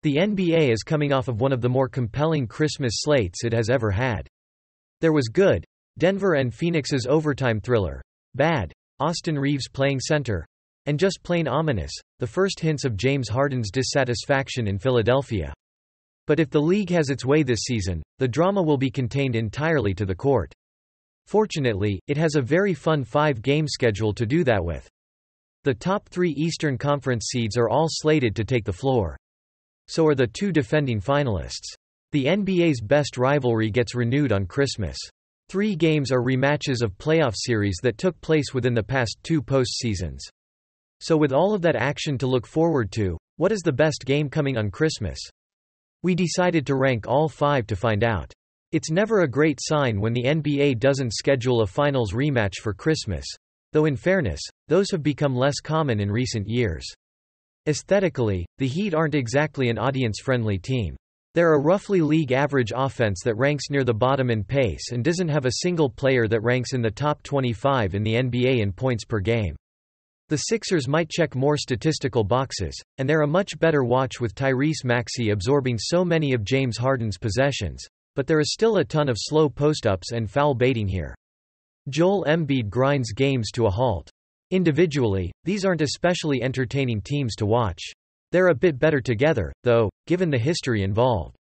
The NBA is coming off of one of the more compelling Christmas slates it has ever had. There was good, Denver and Phoenix's overtime thriller, bad, Austin Reeves playing center, and just plain ominous, the first hints of James Harden's dissatisfaction in Philadelphia. But if the league has its way this season, the drama will be contained entirely to the court. Fortunately, it has a very fun 5-game schedule to do that with. The top 3 Eastern Conference seeds are all slated to take the floor. So are the 2 defending finalists. The NBA's best rivalry gets renewed on Christmas. 3 games are rematches of playoff series that took place within the past 2 postseasons. So with all of that action to look forward to, what is the best game coming on Christmas? We decided to rank all 5 to find out. It's never a great sign when the NBA doesn't schedule a finals rematch for Christmas, though in fairness, those have become less common in recent years. Aesthetically, the Heat aren't exactly an audience-friendly team. They're a roughly league average offense that ranks near the bottom in pace and doesn't have a single player that ranks in the top 25 in the NBA in points per game. The Sixers might check more statistical boxes, and they're a much better watch with Tyrese Maxey absorbing so many of James Harden's possessions, but there is still a ton of slow post-ups and foul baiting here. Joel Embiid grinds games to a halt. Individually, these aren't especially entertaining teams to watch. They're a bit better together, though, given the history involved.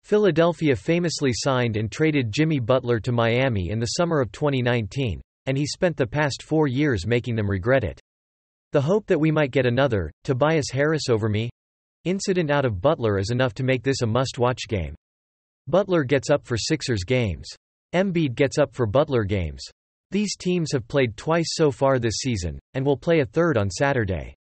Philadelphia famously signed and traded Jimmy Butler to Miami in the summer of 2019, and he spent the past 4 years making them regret it. The hope that we might get another Tobias Harris over me incident out of Butler is enough to make this a must-watch game. Butler gets up for Sixers games. Embiid gets up for Butler games. These teams have played twice so far this season, and will play a third on Saturday.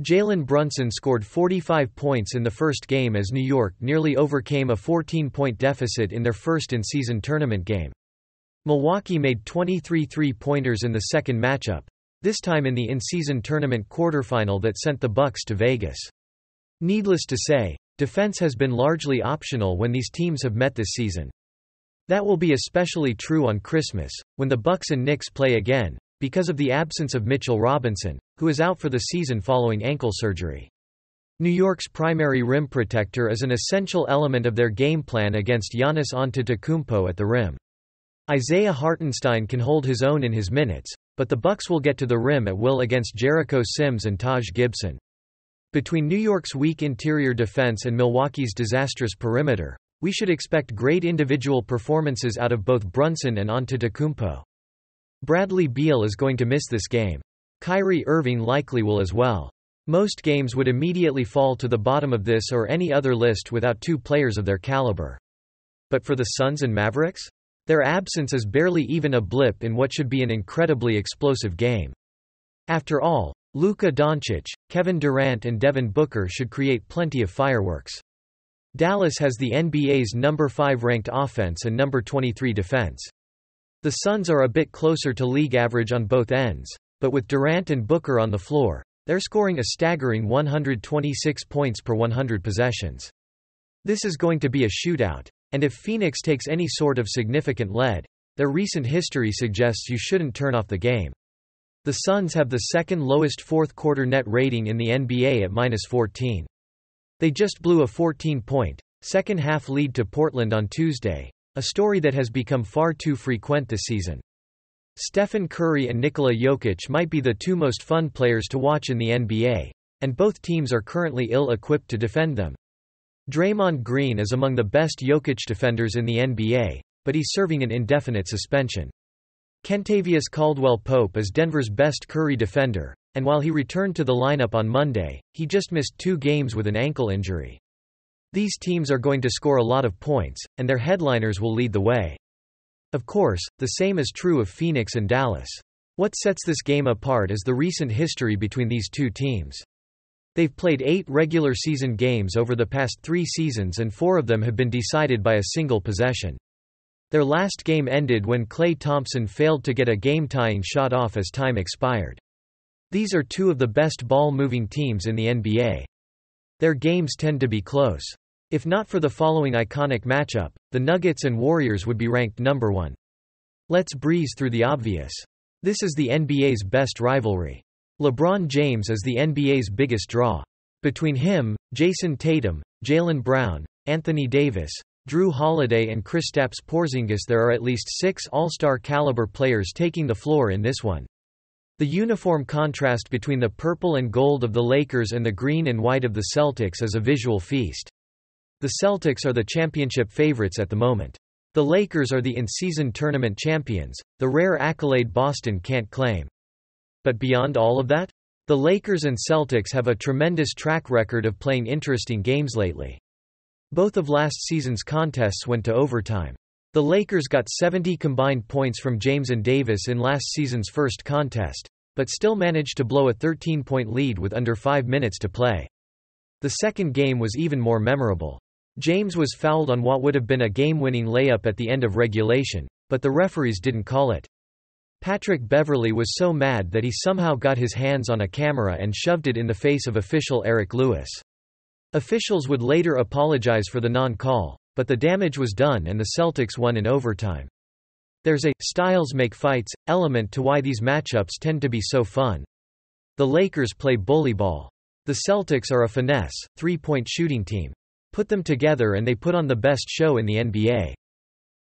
Jalen Brunson scored 45 points in the first game as New York nearly overcame a 14-point deficit in their first in-season tournament game. Milwaukee made 23 three-pointers in the second matchup, this time in the in-season tournament quarterfinal that sent the Bucks to Vegas. Needless to say, defense has been largely optional when these teams have met this season. That will be especially true on Christmas, when the Bucks and Knicks play again, because of the absence of Mitchell Robinson, who is out for the season following ankle surgery. New York's primary rim protector is an essential element of their game plan against Giannis Antetokounmpo at the rim. Isaiah Hartenstein can hold his own in his minutes, but the Bucks will get to the rim at will against Jericho Sims and Taj Gibson. Between New York's weak interior defense and Milwaukee's disastrous perimeter, we should expect great individual performances out of both Brunson and Antetokounmpo. Bradley Beal is going to miss this game. Kyrie Irving likely will as well. Most games would immediately fall to the bottom of this or any other list without 2 players of their caliber. But for the Suns and Mavericks? Their absence is barely even a blip in what should be an incredibly explosive game. After all, Luka Doncic, Kevin Durant and Devin Booker should create plenty of fireworks. Dallas has the NBA's number 5 ranked offense and number 23 defense. The Suns are a bit closer to league average on both ends, but with Durant and Booker on the floor, they're scoring a staggering 126 points per 100 possessions. This is going to be a shootout, and if Phoenix takes any sort of significant lead, their recent history suggests you shouldn't turn off the game. The Suns have the second lowest fourth-quarter net rating in the NBA at -14. They just blew a 14-point, second-half lead to Portland on Tuesday, a story that has become far too frequent this season. Stephen Curry and Nikola Jokic might be the 2 most fun players to watch in the NBA, and both teams are currently ill-equipped to defend them. Draymond Green is among the best Jokic defenders in the NBA, but he's serving an indefinite suspension. Kentavious Caldwell-Pope is Denver's best Curry defender, and while he returned to the lineup on Monday, he just missed 2 games with an ankle injury. These teams are going to score a lot of points, and their headliners will lead the way. Of course, the same is true of Phoenix and Dallas. What sets this game apart is the recent history between these 2 teams. They've played 8 regular season games over the past 3 seasons and 4 of them have been decided by a single possession. Their last game ended when Klay Thompson failed to get a game-tying shot off as time expired. These are 2 of the best ball-moving teams in the NBA. Their games tend to be close. If not for the following iconic matchup, the Nuggets and Warriors would be ranked number 1. Let's breeze through the obvious. This is the NBA's best rivalry. LeBron James is the NBA's biggest draw. Between him, Jason Tatum, Jaylen Brown, Anthony Davis, Drew Holiday and Kristaps Porzingis. There are at least 6 All-Star caliber players taking the floor in this one. The uniform contrast between the purple and gold of the Lakers and the green and white of the Celtics is a visual feast. The Celtics are the championship favorites at the moment. The Lakers are the in-season tournament champions, the rare accolade Boston can't claim. But beyond all of that, the Lakers and Celtics have a tremendous track record of playing interesting games lately. Both of last season's contests went to overtime. The Lakers got 70 combined points from James and Davis in last season's first contest, but still managed to blow a 13-point lead with under 5 minutes to play. The second game was even more memorable. James was fouled on what would have been a game-winning layup at the end of regulation, but the referees didn't call it. Patrick Beverley was so mad that he somehow got his hands on a camera and shoved it in the face of official Eric Lewis. Officials would later apologize for the non-call, but the damage was done and the Celtics won in overtime. There's a "styles make fights" element to why these matchups tend to be so fun. The Lakers play bully ball. The Celtics are a finesse, three-point shooting team. Put them together and they put on the best show in the NBA.